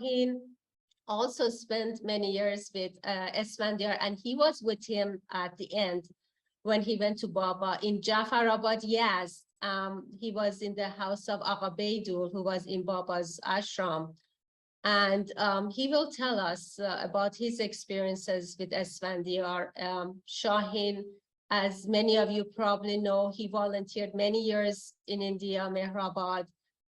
Shahin also spent many years with Esfandiar, and he was with him at the end when he went to Baba in Jafarabad, Yazd. He was in the house of Agha Beidul, who was in Baba's ashram. And he will tell us about his experiences with Esfandiar. Shahin, as many of you probably know, he volunteered many years in India, Mehrabad,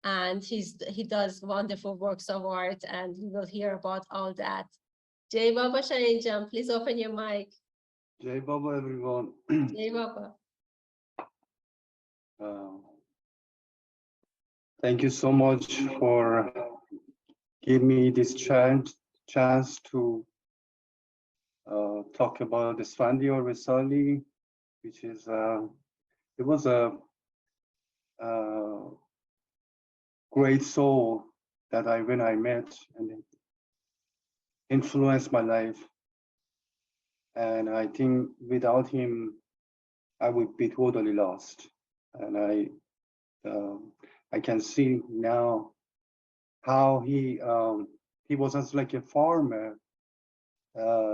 and he does wonderful works of art, and we will hear about all that. Jai Baba Shahin Jam, please open your mic. Jai Baba, everyone. Jai Baba. Thank you so much for giving me this chance to talk about Esfandiar Vesali, which is it was a great soul that when I met, and it influenced my life. And I think without him, I would be totally lost. And I can see now how he was just like a farmer.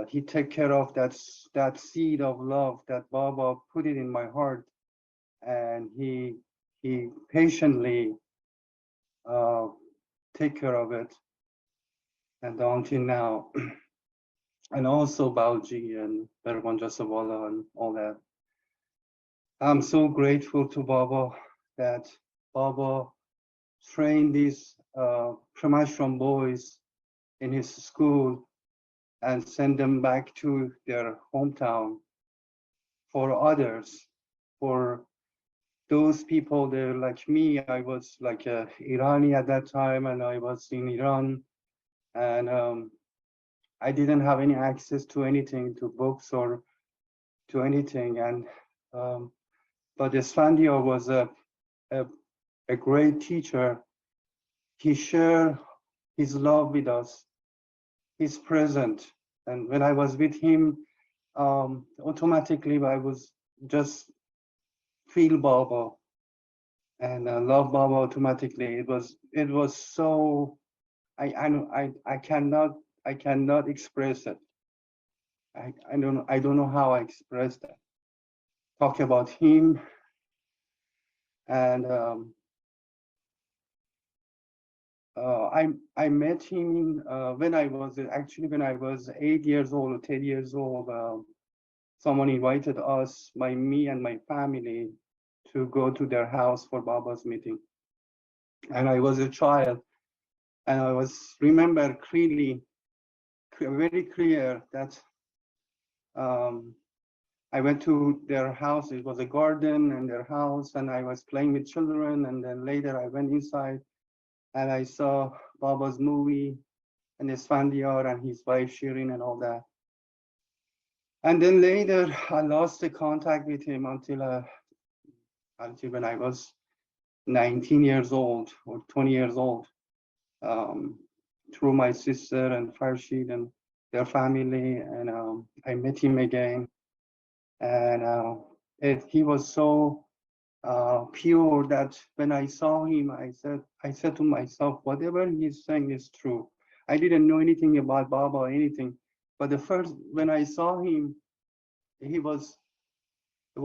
He take care of that seed of love that Baba put it in my heart, and he patiently take care of it, and until now. And also Bauji and Berwan Jasawala and all that. I'm so grateful to Baba that Baba trained these PREM ASHRAM boys in his school and send them back to their hometown for others, for those people there like me. I was like Irani at that time, and I was in Iran, and I didn't have any access to anything, to books or to anything. And but Esfandiar was a great teacher. He shared his love with us. He's present, and when I was with him, automatically I was just feel Baba and love Baba automatically. It was so I cannot express it. I don't know how I express that. Talk about him, and I met him when I was 8 years old or 10 years old. Someone invited us, me and my family, to go to their house for Baba's meeting. And I was a child, and I remember clearly, very clear that I went to their house. It was a garden in their house, and I was playing with children. And then later I went inside, and I saw Baba's movie and Esfandiar and his wife Shirin and all that. And then later I lost the contact with him until when I was 19 years old or 20 years old, through my sister and Farshid and their family, and I met him again. And he was so pure that when I saw him, I said to myself, whatever he's saying is true. I didn't know anything about Baba or anything, but when I saw him, it was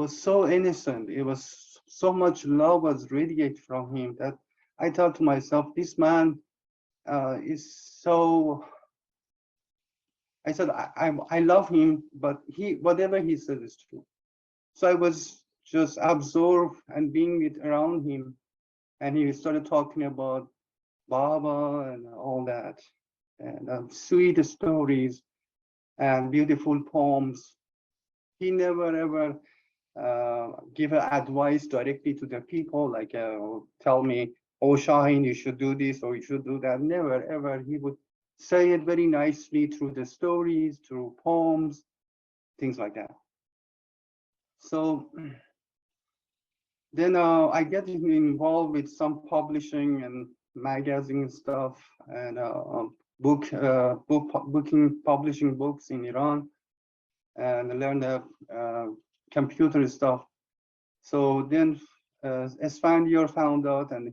so innocent. It was so much love was radiate from him that I thought to myself, this man is so. I said, I love him, but whatever he said is true. So I was just absorbed and being around him, and he started talking about Baba and all that, and sweet stories and beautiful poems. He never ever give advice directly to the people, like tell me, oh Shahin, you should do this or you should do that. Never ever. He would say it very nicely through the stories, through poems, things like that. So then I get involved with some publishing and magazine stuff, and publishing books in Iran, and learn the computer stuff. So then Esfandiar found out, and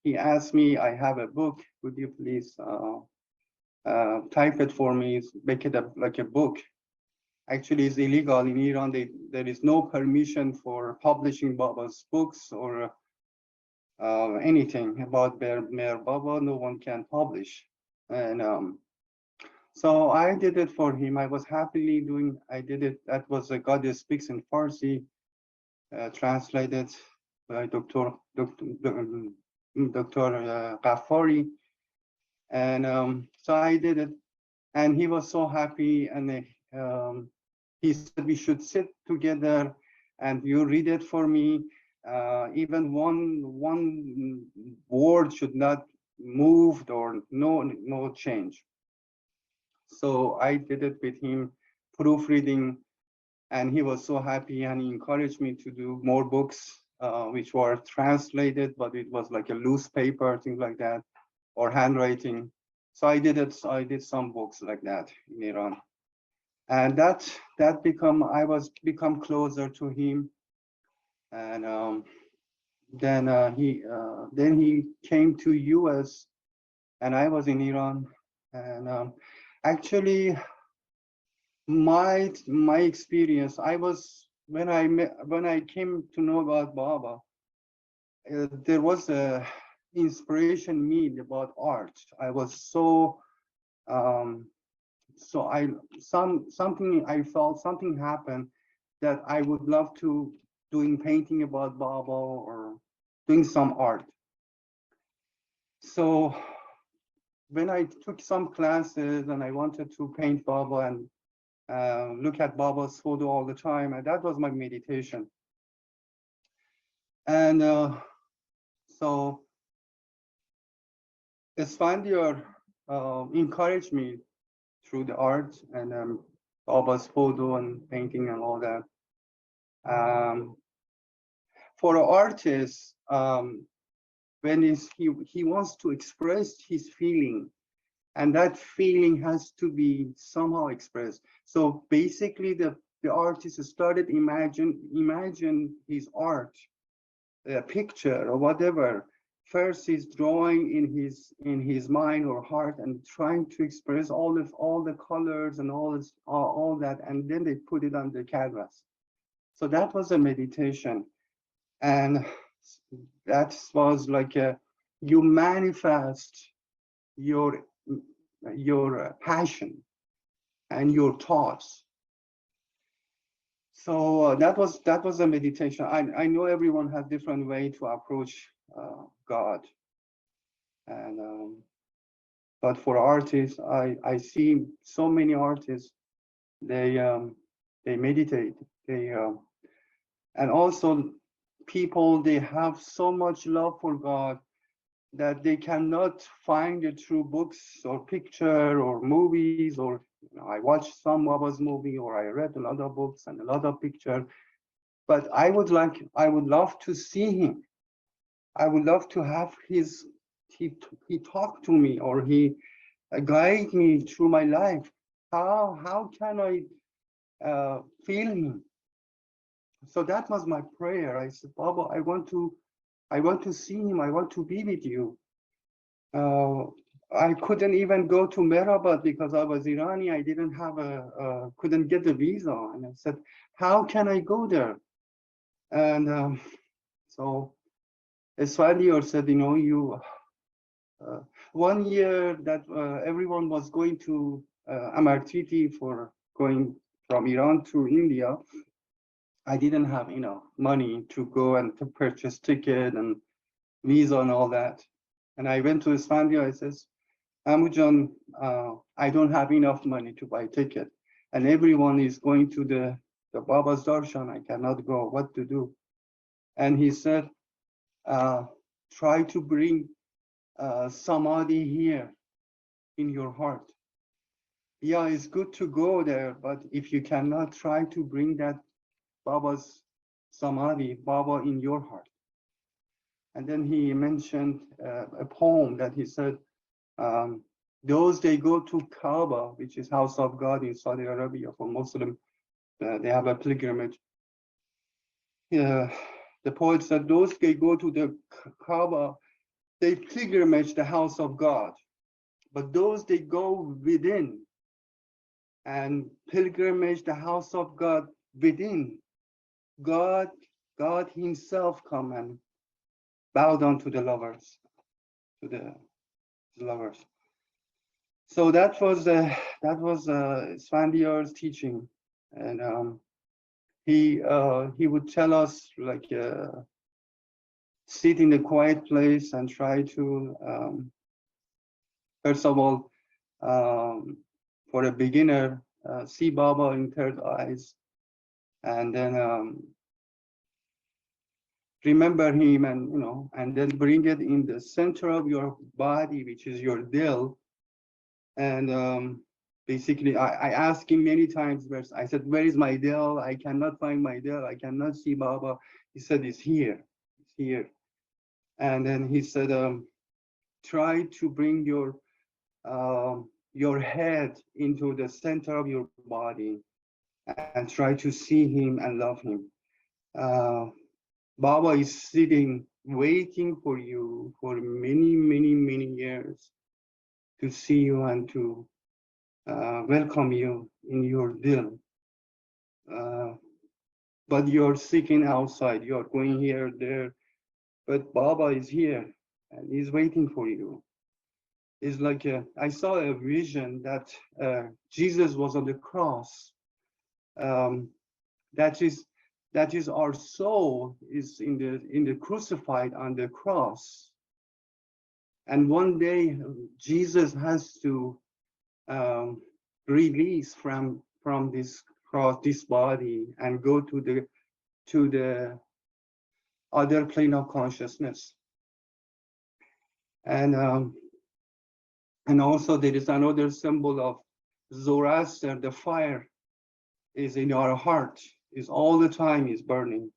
he asked me, I have a book, would you please type it for me, make it like a book. Actually, it's illegal in Iran. There is no permission for publishing Baba's books or anything about Meher Baba. No one can publish. And so I did it for him. I was happily doing. I did it. That was God Speaks in Farsi, translated by Dr. Ghaffari. And so I did it, and he was so happy. And he said we should sit together, and you read it for me. Even one word should not moved or no change. So I did it with him, proofreading, and he was so happy, and he encouraged me to do more books, which were translated, but it was like a loose paper, things like that, or handwriting. So I did it. So I did some books like that in Iran, and I was become closer to him, and then he came to US, and I was in Iran, and actually my experience, I was when I came to know about Baba, there was a inspiration me about art. I was so something I felt something happened that I would love to doing painting about Baba or doing some art. So when I took some classes and I wanted to paint Baba and look at Baba's photo all the time, and that was my meditation. And so Esfandiar encouraged me through the art and Baba's photo and painting and all that. For an artist, when he wants to express his feeling, and that feeling has to be somehow expressed. So basically, the artist started imagine his art, a picture or whatever. First, he's drawing in his mind or heart and trying to express all the colors and all that, and then they put it on the canvas. So that was a meditation, and that was like you manifest your passion and your thoughts. So that was a meditation. I know everyone has different way to approach God, and but for artists, I see so many artists, they meditate, and also people, they have so much love for God that they cannot find it through books or picture or movies, or I watched some Baba's movie, or I read a lot of books and a lot of picture, but I would love to see him. I would love to have he talk to me, or he guide me through my life. How can I feel him? So that was my prayer. I said, Baba, I want to see him. I want to be with you. I couldn't even go to Meherabad because I was Irani. I didn't have couldn't get a visa. And I said, how can I go there? And so Esfandiar said, one year that everyone was going to Amartiti for going from Iran to India, I didn't have enough money to go and to purchase ticket and visa and all that. And I went to Esfandiar. I says, Amujan, I don't have enough money to buy ticket, and everyone is going to the Baba's Darshan. I cannot go. What to do? And he said, try to bring samadhi here in your heart. Yeah, it's good to go there, but if you cannot, try to bring that Baba's samadhi, Baba in your heart. And then he mentioned a poem that he said, those they go to Kaaba, which is house of God in Saudi Arabia for Muslim, they have a pilgrimage. The poet said, those they go to the Kaaba, they pilgrimage the house of God. but those they go within and pilgrimage the house of God within, God, God Himself come and bow down to the lovers, to the lovers. So that was Esfandiar's teaching, and he would tell us like sit in a quiet place and try to first of all, for a beginner, see Baba in third eyes, and then remember him, and and then bring it in the center of your body, which is your dil. And basically, I asked him many times, I said, where is my dil? I cannot find my dil. I cannot see Baba. He said, it's here. It's here. And then he said, try to bring your head into the center of your body and try to see him and love him. Baba is sitting, waiting for you for many, many, many years to see you and to welcome you in your dil. But you're seeking outside, you're going here, there, but Baba is here and he's waiting for you. It's like I saw a vision that Jesus was on the cross. That is our soul is in the crucified on the cross, and one day Jesus has to release from this cross, this body, and go to the other plane of consciousness. And also there is another symbol of Zoroaster. The fire is in our heart, is all the time is burning,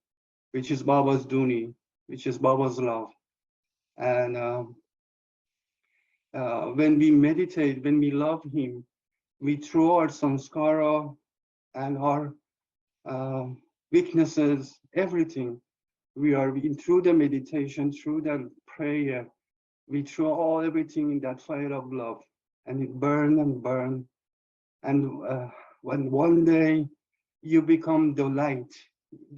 which is Baba's duni, which is Baba's love. And when we meditate, when we love him, we throw our samskara and our weaknesses, everything. We are through the meditation, through the prayer, we throw everything in that fire of love, and it burn and burn. And when one day you become the light,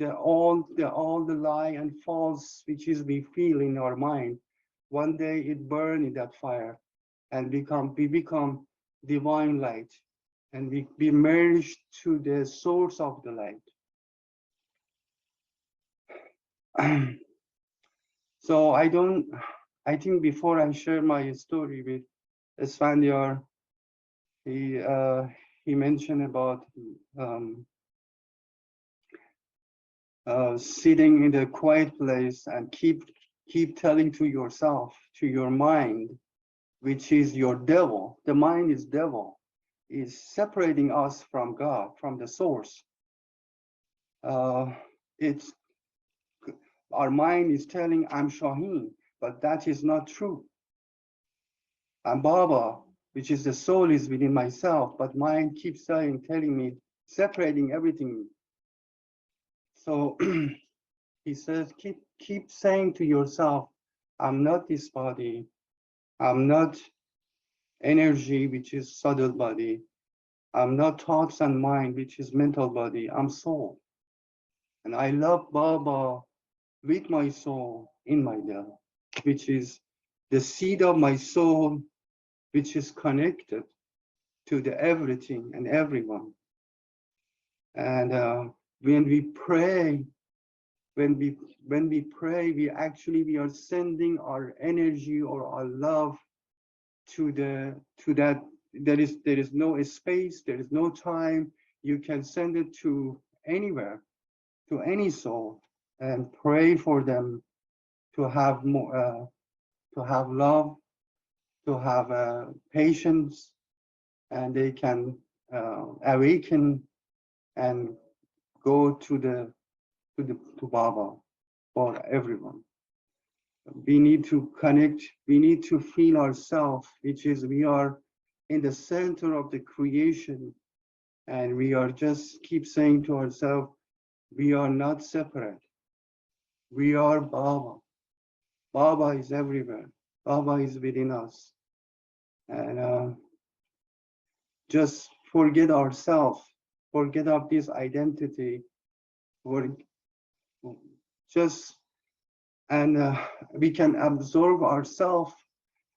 all the lie and false which is we feel in our mind, one day it burn in that fire, and we become divine light, and we merge to the source of the light. So I think before I share my story with Esfandiar, he mentioned about sitting in a quiet place and keep telling to yourself, to your mind, which is your devil. The mind is devil, is separating us from God, from the source. It's our mind is telling I'm Shahin, but that is not true. I'm Baba, which is the soul is within myself, but mind keeps telling me, separating everything. So he says, keep saying to yourself, I'm not this body, I'm not energy, which is subtle body, I'm not thoughts and mind, which is mental body, I'm soul. And I love Baba with my soul in my dil, which is the seed of my soul, which is connected to the everything and everyone. And when we pray, when we pray, we are sending our energy or our love to that. There is no space, there is no time. You can send it to anywhere, to any soul, and pray for them to have more, to have love, to have patience, and they can awaken and go to Baba for everyone. We need to connect, we need to feel ourselves, which is we are in the center of the creation, and we are just keep saying to ourselves, we are not separate. We are Baba. Baba is everywhere. Baba is within us. and just forget ourselves, forget of this identity, or just and we can absorb ourselves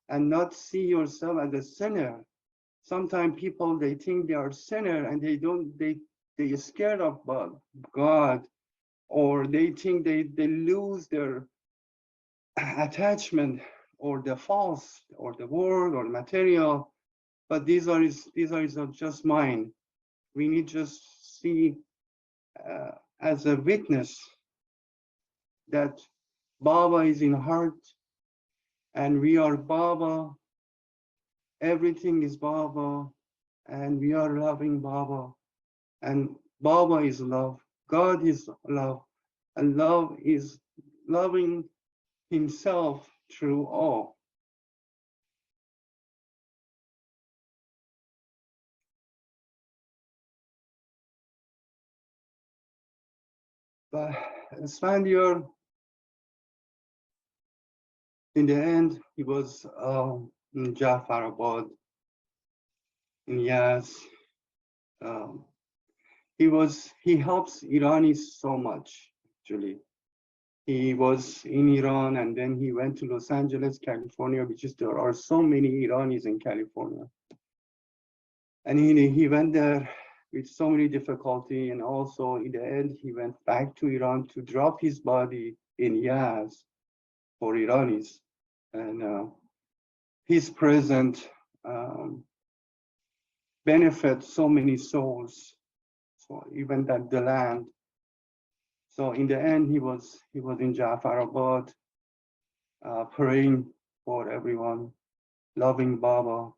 and not see yourself as a sinner. Sometimes people, they think they are sinner and they scared of God, or they think they lose their attachment or the false or the word or material. But these are just mine. We need just see as a witness that Baba is in heart and we are Baba. Everything is Baba and we are loving Baba. And Baba is love. God is love. And love is loving himself through all. But Esfandiar, in the end, he was in Jafarabad, in Yaz. Um, he helps Iranis so much, actually. He was in Iran and then he went to Los Angeles, California, which is there are so many Iranis in California. And he went there with so many difficulty, and also in the end he went back to Iran to drop his body in Yaz for Iranis. And his presence benefit so many souls, so even that the land. So in the end, he was in Jafarabad, praying for everyone, loving Baba.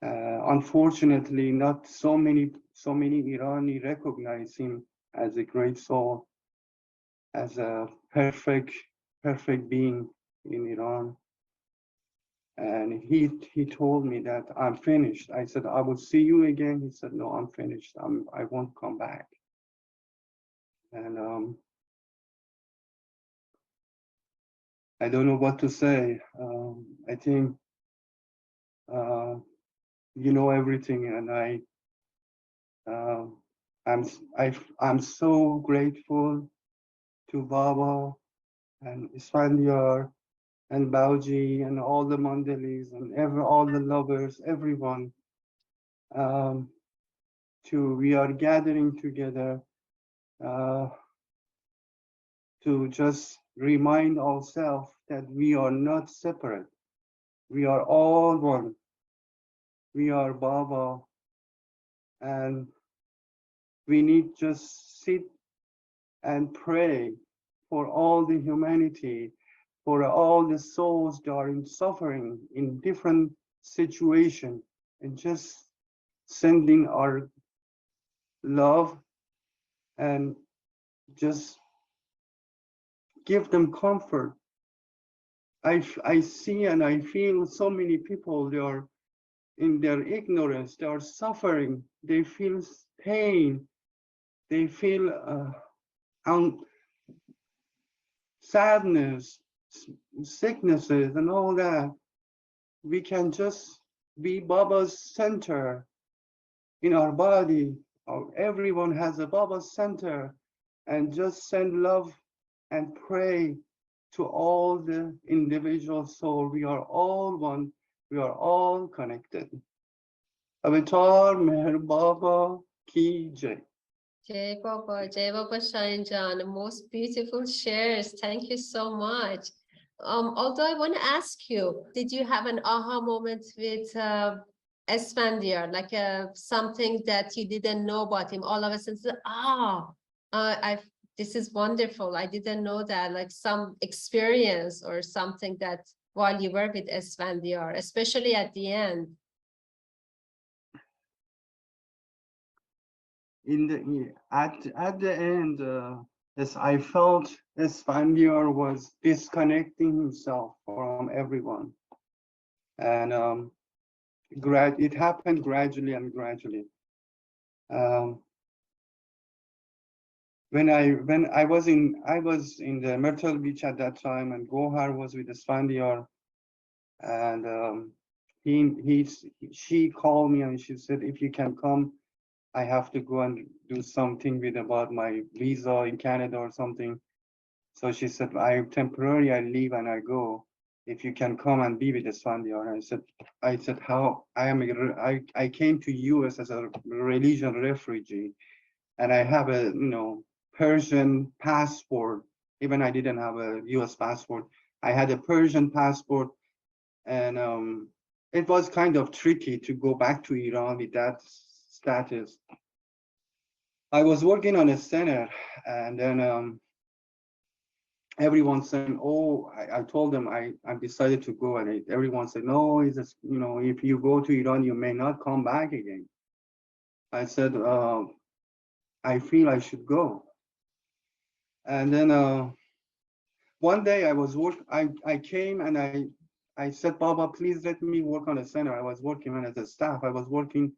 Unfortunately, not so many Irani recognize him as a great soul, as a perfect being in Iran. And he told me that I'm finished. I said, I will see you again. He said, no, I'm finished. I won't come back. And I don't know what to say. I think you know everything, and I'm so grateful to Baba and Esfandiar and Bauji and all the Mandalis and all the lovers, everyone. We are gathering together to just remind ourselves that we are not separate. We are all one. We are Baba, and we need just sit and pray for all the humanity, for all the souls that are in suffering in different situations, and just sending our love and just give them comfort. I see and I feel so many people, they are in their ignorance, they are suffering, they feel pain, they feel sadness, sicknesses, and all that. We can just be Baba's center in our body. Everyone has a Baba's center, and just send love and pray to all the individual soul. We are all one. We are all connected. Avatar Meher Baba Ki Jai. Jai Baba Shahin Jan, most beautiful shares. Thank you so much. Although I want to ask you, did you have an aha moment with Esfandiar, like something that you didn't know about him? All of a sudden, this is wonderful. I didn't know that, like some experience or something that while you were with Esfandiar, especially at the end. At the end, as I felt Esfandiar was disconnecting himself from everyone, and it happened gradually and gradually. When I was in the Myrtle Beach at that time, and Gohar was with Esfandiar, and she called me and she said, if you can come, I have to go and do something with about my visa in Canada or something. So she said, I temporarily I leave and I go. If you can come and be with Esfandiar. And I said, how I came to US as a religion refugee, and I have a Persian passport. Even I didn't have a US passport. I had a Persian passport, and it was kind of tricky to go back to Iran with that status. I was working on a center, and then everyone saying, "Oh," I told them I decided to go, and everyone said, "No, it's just, if you go to Iran, you may not come back again." I said, "I feel I should go." And then one day I came and I said, "Baba, please let me work on the center." I was working as a staff. I was working,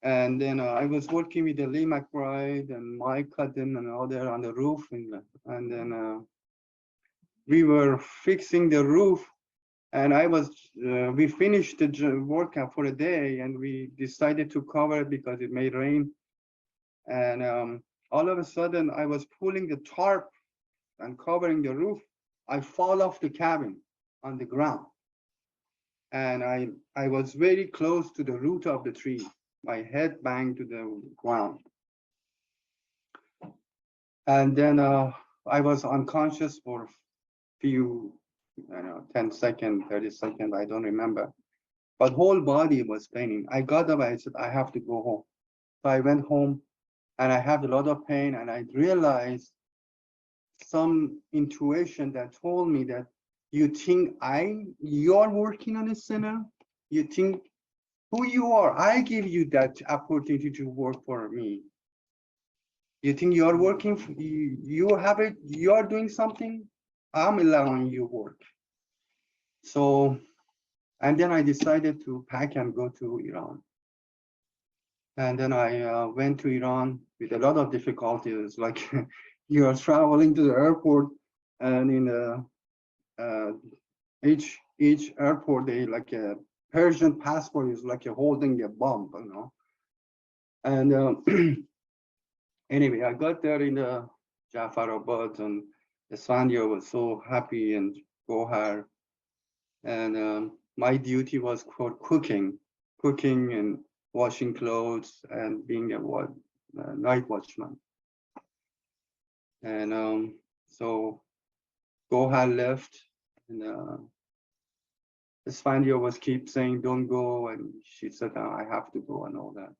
and then I was working with the Lee McBride and Mike Cutton and all there on the roof, and then we were fixing the roof, and we finished the work for a day, and we decided to cover it because it may rain. And all of a sudden, I was pulling the tarp and covering the roof. I fall off the cabin on the ground, and I was very close to the root of the tree. My head banged to the ground, and then I was unconscious for a few, 10 seconds, 30 seconds, I don't remember. But whole body was paining. I got up, I said, I have to go home. So I went home, and I had a lot of pain, and I realized some intuition that told me that you think you're working on a center? You think who you are? I give you that opportunity to work for me. You think you're working, you have it, you're doing something? I'm allowing you work. So, and then I decided to pack and go to Iran. And then I went to Iran with a lot of difficulties, like you are traveling to the airport, and in each airport, they like a Persian passport is like a holding a bomb, And anyway, I got there in the Jafarabad, and Esfandiar was so happy, and Gohar, and my duty was for cooking and washing clothes and being a night watchman. And so Gohar left, and Esfandiar was keep saying, "Don't go," and she said, "No, I have to go," and all that.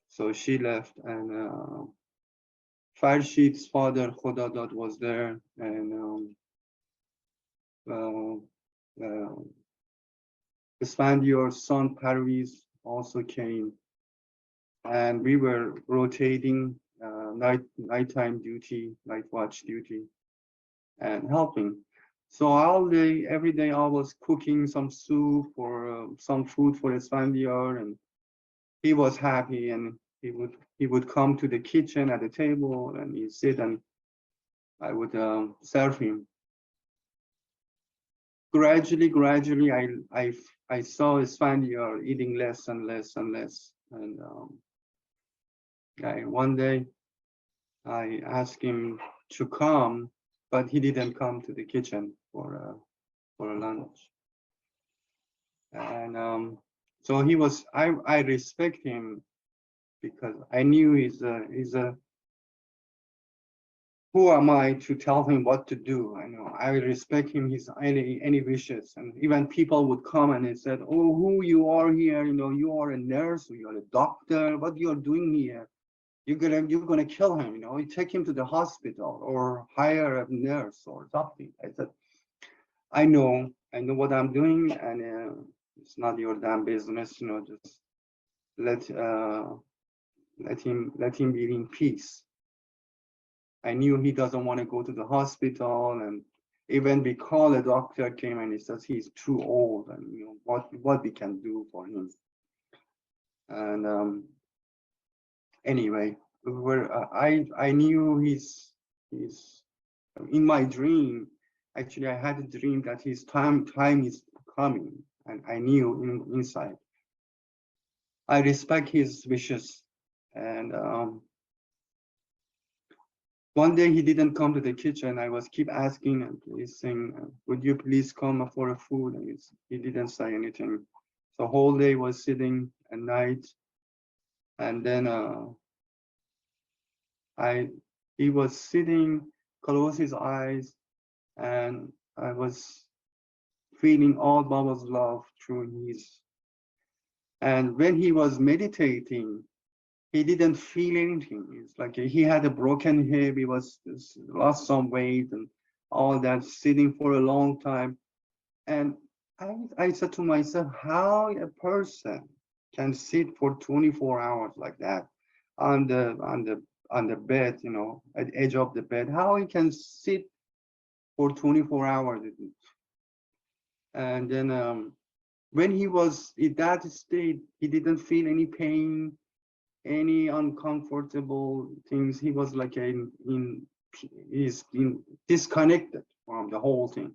So she left, and Farshid's father, Khodadad, was there, and Esfandiar's son, Parviz, also came, and we were rotating nighttime duty, night watch duty, and helping. So all day, every day, I was cooking some soup or some food for Esfandiar, and he was happy, and he would come to the kitchen at the table, and he'd sit, and I would serve him. Gradually, I saw Esfandiar eating less and less and less, and one day I asked him to come, but he didn't come to the kitchen for a lunch. And so I respect him because I knew he's a who am I to tell him what to do? I know I respect him. His any wishes, and even people would come and they said, "Oh, who you are here? You are a nurse, or you're a doctor. What you're doing here? You're gonna kill him. You take him to the hospital or hire a nurse or something." I said, I know what I'm doing, and it's not your damn business. Just let him be in peace. I knew he doesn't want to go to the hospital, and even we call a doctor came and he says he's too old, and what we can do for him. And anyway, I knew he's in my dream. Actually, I had a dream that his time is coming, and I knew inside. I respect his wishes. And one day he didn't come to the kitchen. I was keep asking and please saying, would you please come for a food? And he didn't say anything. The whole day was sitting at night. And then he was sitting, closed his eyes, and I was feeling all Baba's love through his. And when he was meditating, he didn't feel anything. It's like he had a broken hip. He was lost some weight and all that, sitting for a long time. And I said to myself, how a person can sit for 24 hours like that on the bed, you know, at the edge of the bed, how he can sit for 24 hours. And then when he was in that state, he didn't feel any pain, any uncomfortable things. He was like he's been disconnected from the whole thing.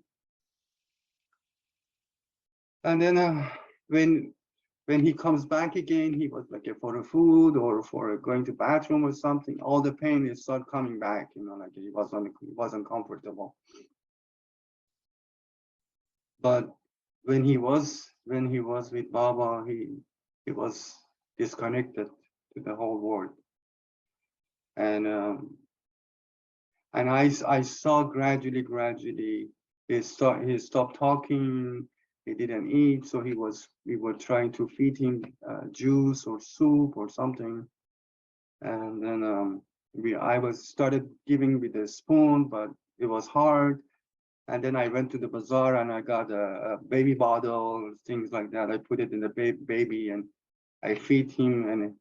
And then when he comes back again, he was like for a food or for going to bathroom or something, all the pain is start coming back, you know, like he wasn't comfortable. But when he was with Baba, he was disconnected to the whole world. And I saw gradually he stopped talking. He didn't eat, so we were trying to feed him juice or soup or something. And then I was started giving with a spoon, but it was hard. And then I went to the bazaar and I got a baby bottle, things like that. I put it in the baby and I feed him. And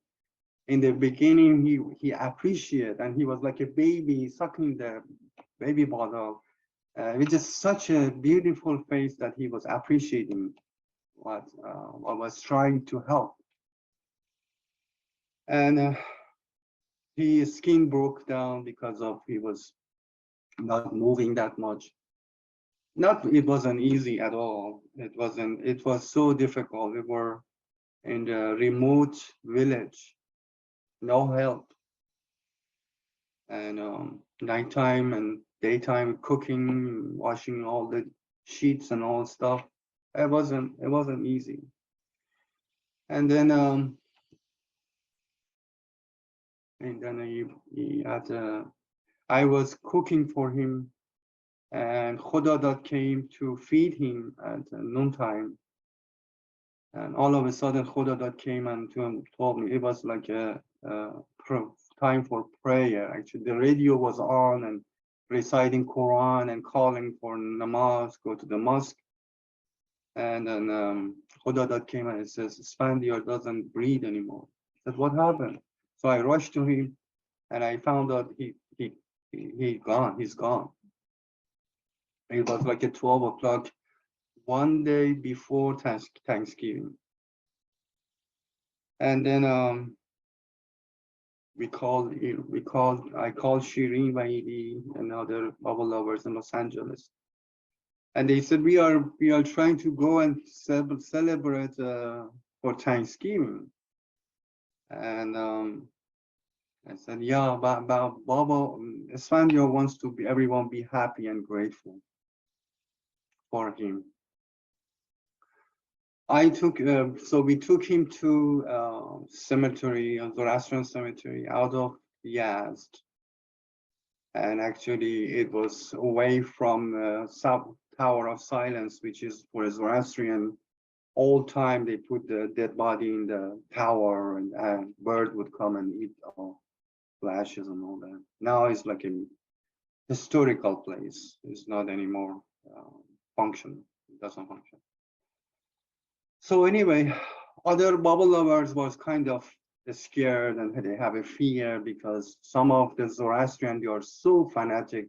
in the beginning, he appreciated, and he was like a baby sucking the baby bottle with just such a beautiful face that he was appreciating what was trying to help. And his skin broke down because of he was not moving that much. It wasn't easy at all. It was so difficult. We were in the remote village, no help. And nighttime and daytime cooking, washing all the sheets and all stuff. It wasn't easy. And then he had I was cooking for him, and Khudadat came to feed him at noontime. And all of a sudden, Khudadat came and told me it was like a time for prayer. Actually, the radio was on and reciting Quran and calling for namaz, go to the mosque. And then Khudadat came and it says, Esfandiar doesn't breathe anymore. I said, what happened? So I rushed to him and I found out he's gone. It was like at 12 o'clock, one day before Thanksgiving. And then I called Shireen Vaidi and other Baba lovers in Los Angeles. And they said, we are trying to go and celebrate for Thanksgiving. And I said, yeah, but Baba, Esfandiar wants to everyone be happy and grateful for him. So we took him to cemetery, a Zoroastrian cemetery out of Yazd. And actually it was away from the Tower of Silence, which is for a Zoroastrian. All time they put the dead body in the tower and bird would come and eat all flashes and all that. Now it's like a historical place. It's not anymore functional. It doesn't function. So anyway, other Baba lovers was kind of scared and they have a fear because some of the Zoroastrian, they are so fanatic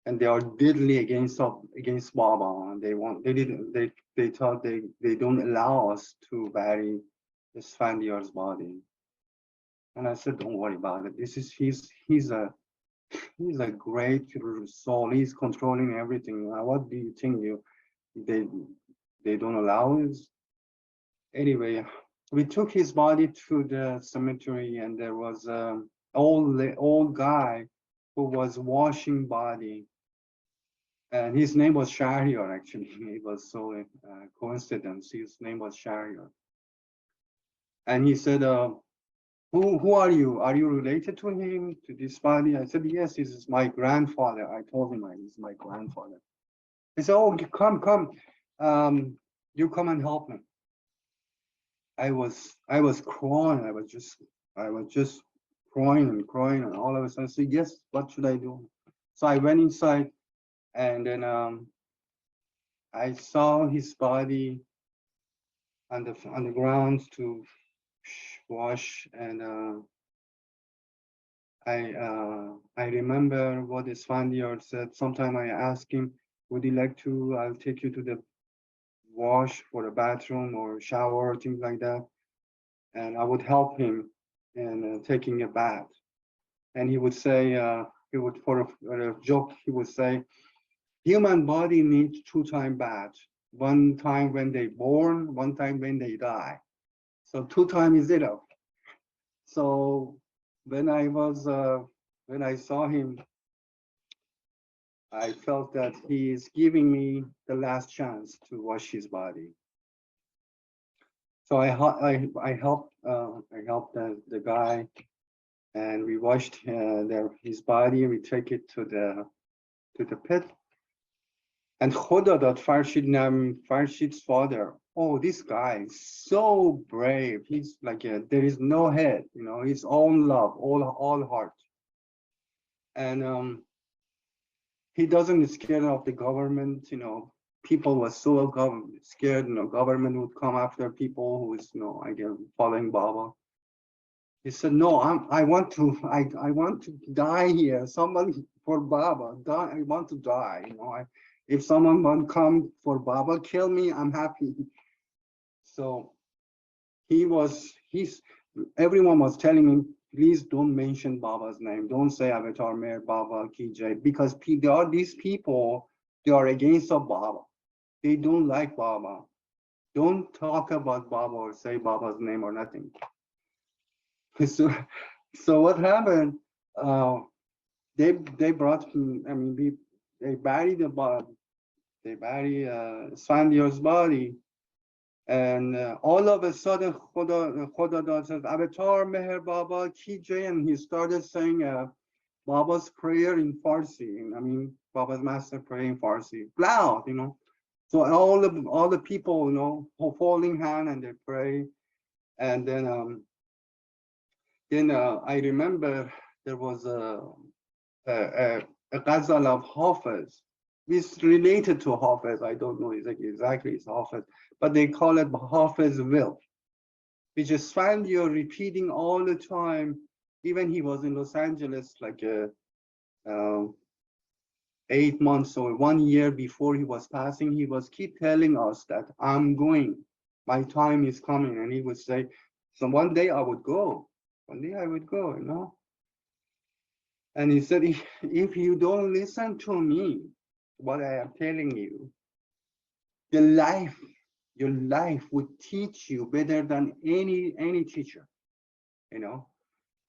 and they are deadly against Baba, and they thought they don't allow us to bury Esfandiar's body. And I said, don't worry about it. He's a great soul. He's controlling everything. What do you think they don't allow it. Anyway, we took his body to the cemetery, and there was an old guy who was washing body, and his name was Shahriar. Actually, it was so coincidence. His name was Shahriar, and he said, who are you? Are you related to him, to this body? I said, yes, this is my grandfather. I told him he's my grandfather. He said, oh, come, you come and help me. I was crying. I was just crying, and all of a sudden I said, yes, what should I do? So I went inside, and then I saw his body on the ground to wash, and I remember what Esfandiar said. Sometime I asked him, would you like to, I'll take you to the wash for the bathroom or shower, things like that. And I would help him in taking a bath. And he would say, he would, for a joke, he would say, human body needs 2-time bath. One time when they born, one time when they die. So 2 times is enough. So when I saw him, I felt that he is giving me the last chance to wash his body. So I helped the guy, and we washed his body. We take it to the pit. And Khodadad, Farshid's father, oh, this guy is so brave. He's like, there is no head, his own love, all heart. And he doesn't scared of the government, people were so scared, government would come after people who is, again, following Baba. He said, no, I want to die here. Somebody for Baba, I want to die, if someone want to come for Baba, kill me, I'm happy. So everyone was telling him, please don't mention Baba's name. Don't say Avatar Meher Baba Ki Jai, because these people, they are against of Baba. They don't like Baba. Don't talk about Baba or say Baba's name or nothing. So what happened? They brought him. I mean, they buried the body. They buried Esfandiar's body, and all of a sudden, Khodadad says, Avatar Meher Baba Ki Jai, and he started saying Baba's prayer in Farsi. I mean, Baba's master prayer in Farsi, loud, So all the people, holding hand, and they pray, and then I remember there was a ghazal of Hafiz. It's related to Hafiz. I don't know exactly it's Hafiz, but they call it Hafiz will, which is Esfandiar repeating all the time. Even he was in Los Angeles like 8 months or 1 year before he was passing. He was keep telling us that I'm going, my time is coming, and he would say, so one day I would go. One day I would go, And he said, if you don't listen to me, what I am telling you, your life would teach you better than any teacher.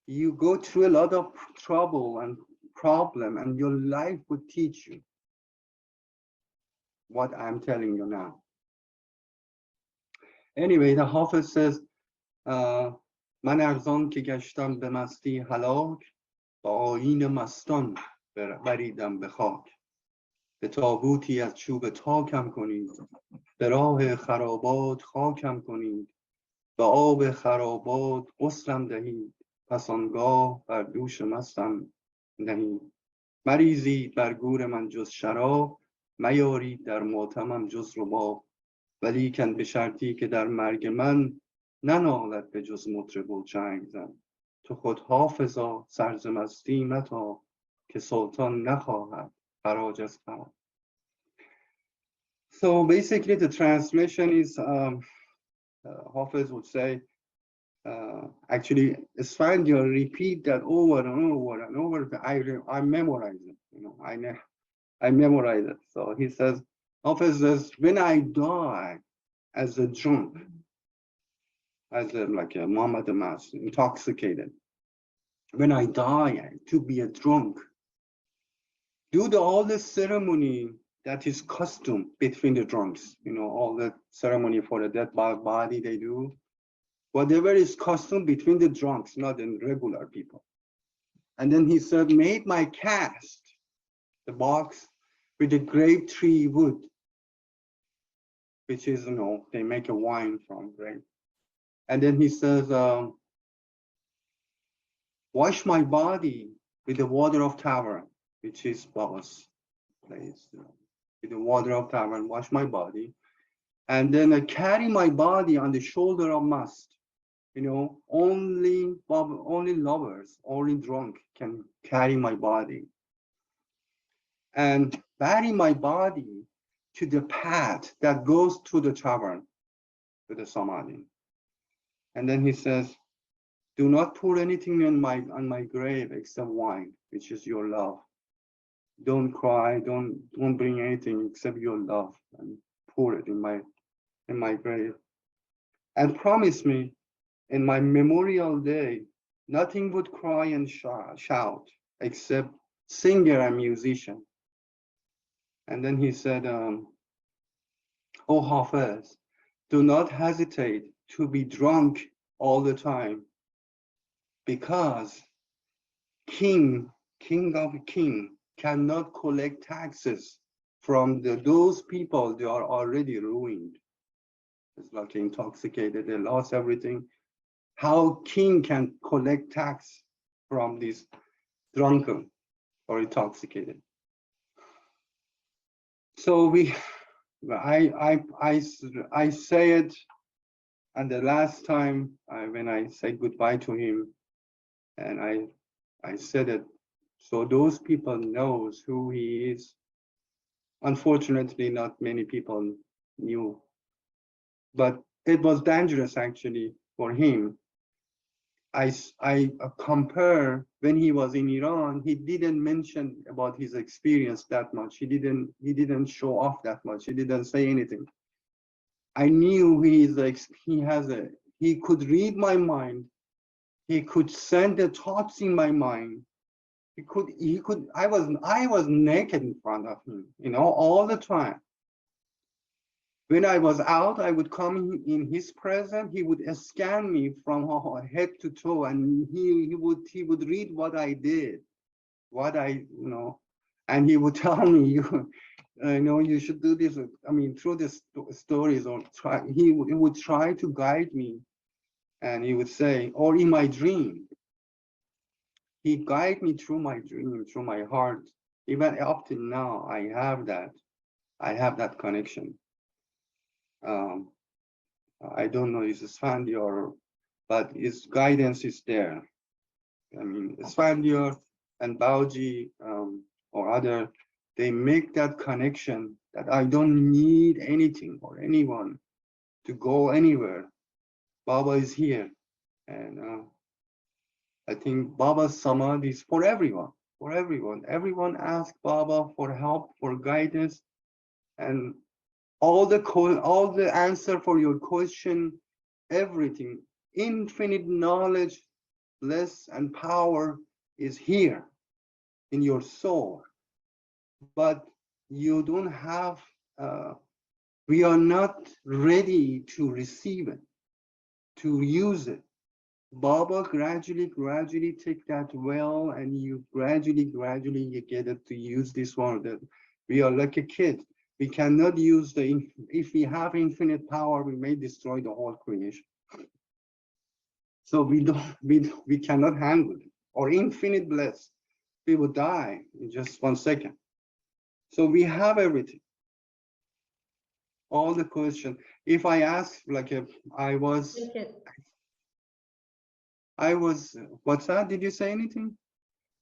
You go through a lot of trouble and problem, and your life would teach you what I'm telling you now. Anyway, the Hafiz says, من ارزان که گشتم به مستی هلاک با آیین مستان بریدم به خاک به تابوتی از چوب تاکم کنید به راه خرابات خاکم کنید به آب خرابات غسلم دهید پس آنگاه بر دوش مستم نهید مریزید بر گور من جز شراب میارید در ماتمم جز رباب ولیکن به شرطی که در مرگ من ننالد به جز مطرب و چنگ زن تو خود حافظا سرز مستی متا که سلطان نخواهد خراج از غم. So basically the translation is Hafiz would say, actually Esfandiar repeat that over and over and over. I memorize it, I memorize it. So he says, Hafiz says, when I die as a drunk, as a, like a Muhammad Mas, intoxicated, when I die to be a drunk, do all the ceremony that is custom between the drunks, all the ceremony for the dead body they do, whatever is custom between the drunks, not in regular people. And then he said, made my cast, the box with the grape tree wood, which is, they make a wine from grape. And then he says, wash my body with the water of tavern, which is Baba's place. With the water of tavern, wash my body. And then I carry my body on the shoulder of must. Only lovers, only drunk can carry my body. And bury my body to the path that goes to the tavern, to the samadhi. And then he says, do not pour anything on my grave except wine, which is your love. Don't cry, don't bring anything except your love, and pour it in my grave. And promise me, in my memorial day, nothing would cry and shout except singer and musician. And then he said, oh Hafiz, do not hesitate to be drunk all the time, because king of king cannot collect taxes from those people. They are already ruined. It's like intoxicated, they lost everything. How king can collect tax from these drunken or intoxicated? So I say it, and the last time when I said goodbye to him, and I said it, so those people knows who he is. Unfortunately, not many people knew, but it was dangerous actually for him. I compare when he was in Iran, he didn't mention about his experience that much. He didn't show off that much. He didn't say anything. I knew he could read my mind. He could send the thoughts in my mind. I was naked in front of him, all the time. When I was out, I would come in his presence. He would scan me from head to toe, and he would read what I did, and he would tell me, you should do this. I mean, through the stories, or he would try to guide me, and he would say, or in my dream, he guided me through my dream, through my heart. Even up till now, I have that connection. I don't know if it's Esfandiar, but his guidance is there. I mean, Esfandiar and Bauji or other, they make that connection that I don't need anything or anyone to go anywhere. Baba is here. And I think Baba's Samadhi is for everyone, for everyone. Everyone asks Baba for help, for guidance, and all the answer for your question, everything, infinite knowledge, bliss, and power is here in your soul. But you don't have, we are not ready to receive it, to use it. Baba gradually take that well, and you gradually you get it to use this one. That we are like a kid. We cannot use if we have infinite power, we may destroy the whole creation. So we cannot handle it. Or infinite bliss, we would die in just 1 second. So we have everything. All the question. If I ask, like if I was, what's that? Did you say anything?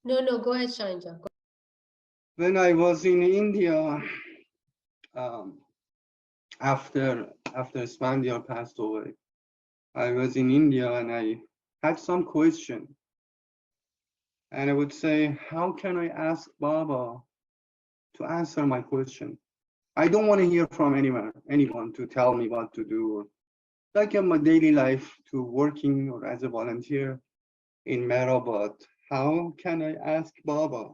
No, go ahead, Shahin. When I was in India, after Esfandiar passed away, I was in India and I had some question. And I would say, how can I ask Baba to answer my question? I don't want to hear from anyone to tell me what to do. Like in my daily life to working or as a volunteer in MEHER, but how can I ask Baba?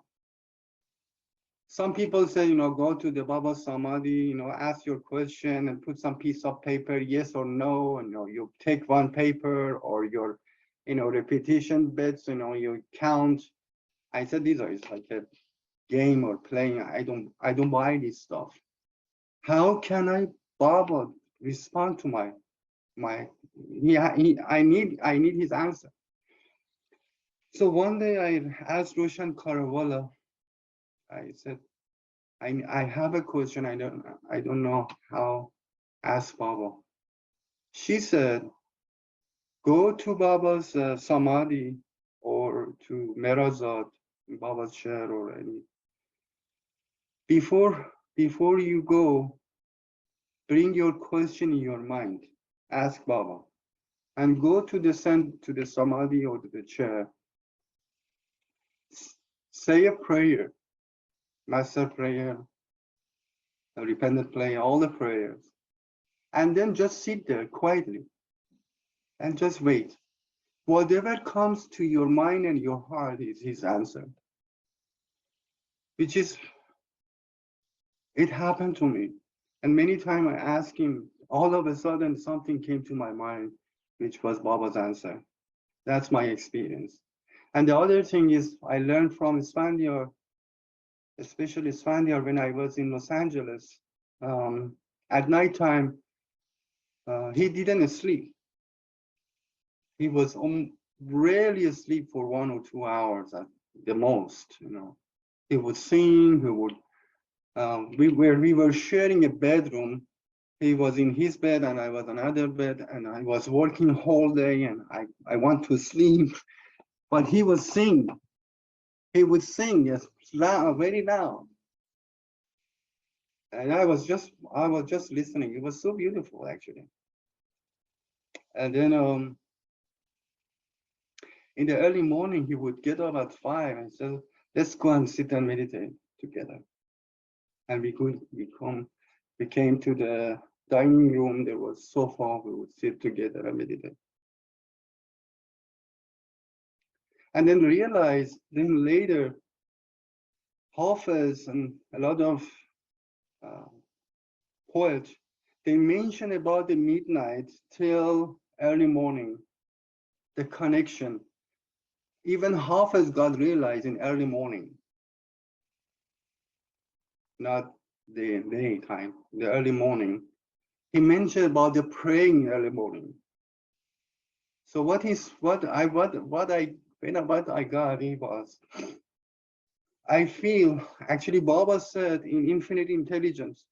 Some people say, go to the Baba Samadhi, ask your question and put some piece of paper, yes or no, and you take one paper or your, repetition bits, you count. I said, these are like a game or playing. I don't buy this stuff. How can I, Baba, respond to I need his answer. So one day I asked Roshan Karawala, I said, I have a question. I don't know how. Ask Baba. She said, go to Baba's Samadhi or to Merazat, Baba's chair or any. Before you go, bring your question in your mind. Ask Baba. And go to the Samadhi or to the chair. Say a prayer, master prayer, a repentant prayer, all the prayers. And then just sit there quietly and just wait. Whatever comes to your mind and your heart is his answer. Which is, it happened to me. And many times I asked him, all of a sudden something came to my mind, which was Baba's answer. That's my experience. And the other thing is I learned from Esfandiar, especially Esfandiar when I was in Los Angeles. At nighttime, he didn't sleep. He was rarely asleep for 1 or 2 hours at the most. He would sing. He would. We were sharing a bedroom. He was in his bed and I was on another bed, and I was working whole day and I want to sleep, but he was singing. He would sing, yes, loud, very loud. And I was just listening. It was so beautiful, actually. And then in the early morning, he would get up at 5 and say, let's go and sit and meditate together. And we came to the dining room. There was sofa. We would sit together and meditate. And then later, Hafiz and a lot of poets, they mention about the midnight till early morning, the connection. Even Hafiz got realized in early morning, not the daytime, the early morning. He mentioned about the praying early morning. So what I got, it was, I feel, actually Baba said in Infinite Intelligence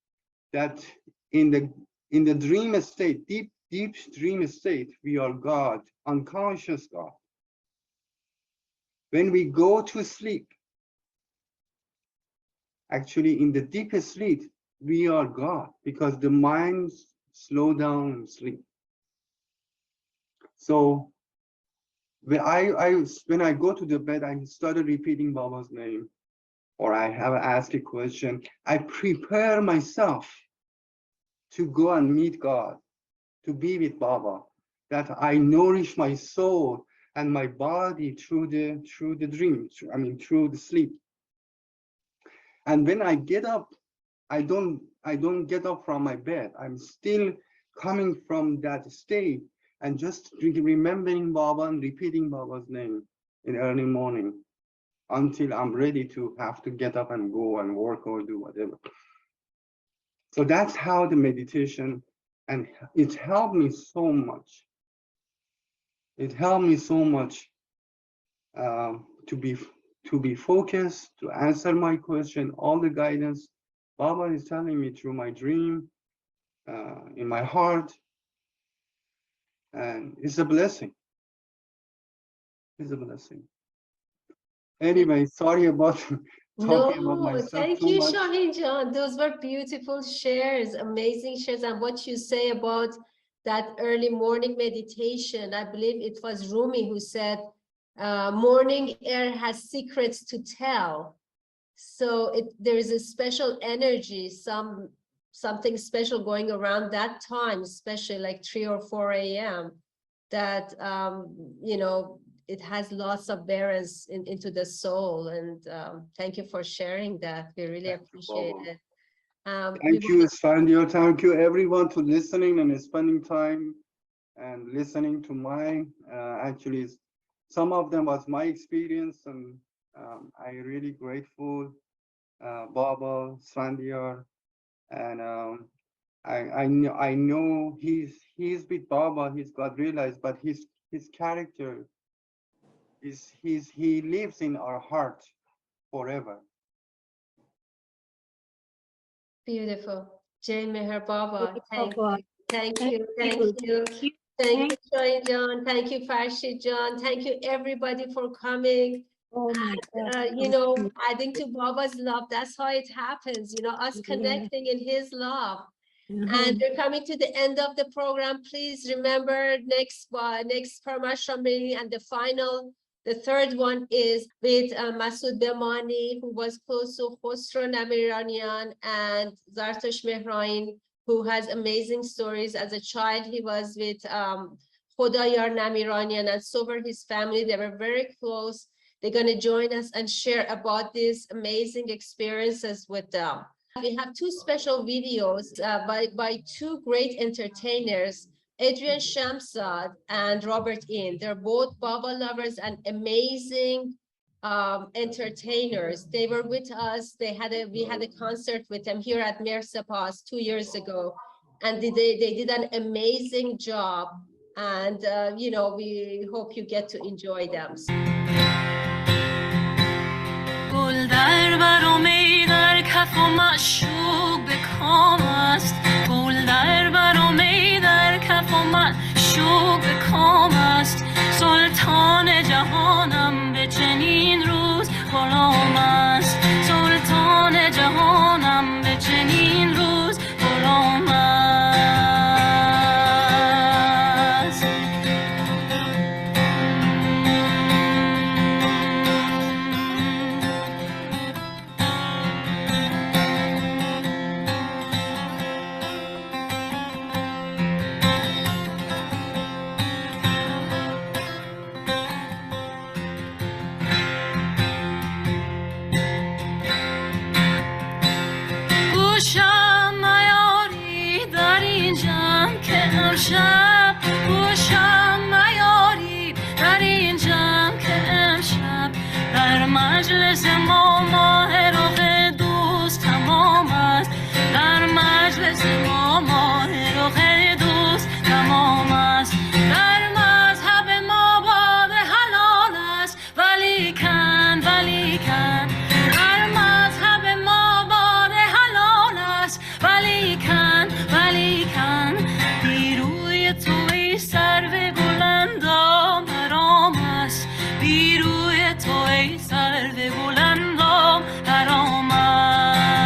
that in the dream state, deep dream state, we are God, unconscious God. When we go to sleep, actually in the deepest sleep, we are God, because the mind slow down and sleep. So when I go to the bed, I started repeating Baba's name, or I have asked a question. I prepare myself to go and meet God, to be with Baba, that I nourish my soul and my body through the dream, through the sleep. And when I get up, I don't get up from my bed. I'm still coming from that state and just remembering Baba and repeating Baba's name in early morning until I'm ready to have to get up and go and work or do whatever. So that's how the meditation, and it helped me so much. It helped me so much to be focused, to answer my question, all the guidance Baba is telling me through my dream, in my heart, and it's a blessing. It's a blessing. Anyway, sorry about talking about No, myself thank too you, much. Shahin John. Those were beautiful shares, amazing shares. And what you say about that early morning meditation, I believe it was Rumi who said, morning air has secrets to tell. So there is a special energy. Some something special going around that time, especially like 3 or 4 a.m. that, you know, it has lots of bearings into the soul. And thank you for sharing that. We really appreciate it. Thank you, Esfandiar. Thank you, everyone, to listening and spending time and listening to mine. Actually, some of them was my experience, and I really grateful, Baba, Esfandiar, and I know he's with Baba. He's got realized, but his character he lives in our heart forever. Beautiful. Jai Meher Baba. Thank Baba. you. Thank you. Thank you. Thank you, Shahin John. Thank you, Farshid John. Thank you, everybody, for coming. Oh my God. You know, adding to Baba's love. That's how it happens. You know, us connecting in his love. And we're coming to the end of the program. Please remember next PREM ASHRAM meeting, and the third one is with Masood Bemani, who was close to Khosrow Namiranian, and Zartosh Mehrain, who has amazing stories. As a child, he was with Khodayar Namiranian, and so were his family. They were very close. They're going to join us and share about these amazing experiences with them. We have two special videos by two great entertainers, Adrian Shamsad and Robert In. They're both Baba lovers and amazing entertainers. They were with us. We had a concert with them here at MeherSepas 2 years ago, and they did an amazing job. And you know, we hope you get to enjoy them. کف و معشوق به کام است گل در برآمد در کف و معشوق به کام است سلطان جهانم به چنین روز غلام است سلطان جهانم به چنین روز غلام است امشب گوشم میاری در این جمع که امشب در مجلس ما ماه رخ دوست تمام است در مجلس ما ماه رخ دوست تمام است در مذهب ما باد حلال است ولیکن در مذهب ما باد حلال است ولیکن تو ای سرو بلندام حرام است بی روی تو ای سرو بلندام حرام است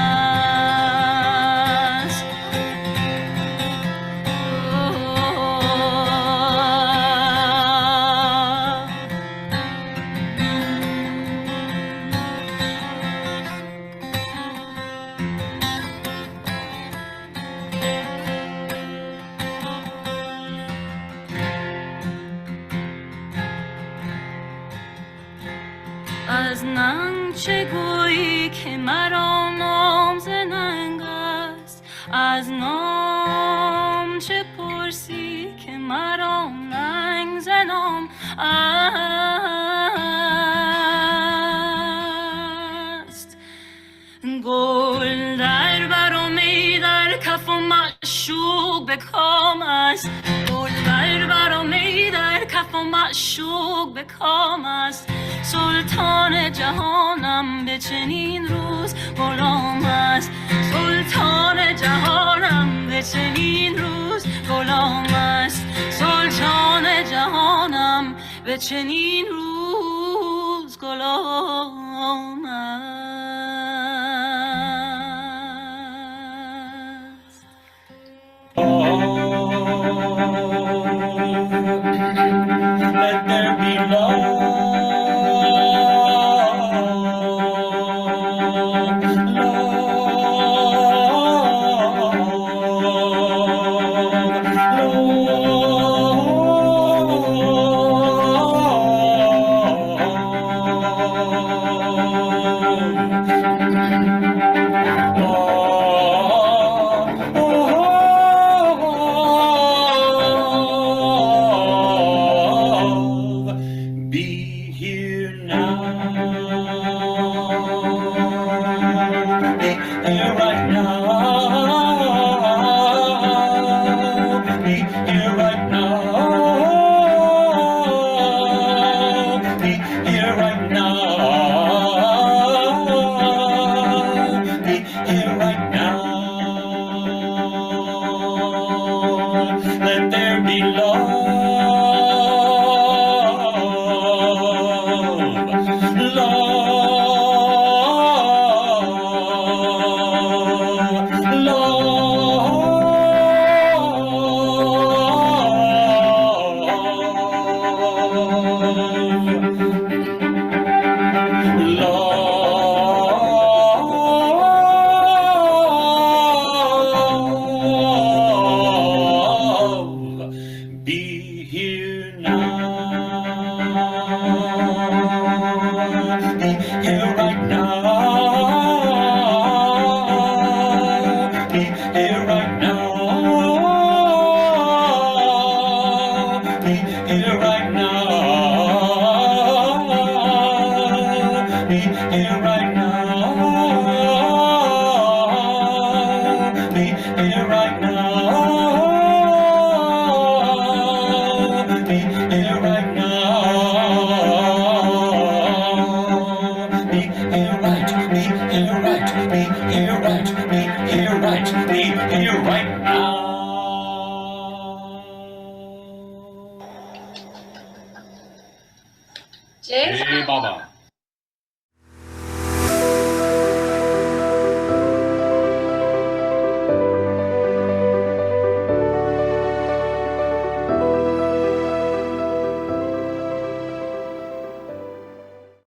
از ننگ چه گویی که مرا نام ز ننگ است از نام چه پرسی که مرا ننگ ز نام است گل در برآمد در کف و معشوق به کام است گل در برآمد در کف و معشوق به کام است سلطان جهانم به چنین روز غلام است سلطان جهانم به چنین روز غلام است سلطان جهانم به چنین روز غلام است Let there be love. be here right now. Be here right now. Be here right now. Be here right now. Be here right now. Be here right now. Be here right. Be here right. Be here right. Be here right. Be here right now. Jay? Hey, Baba.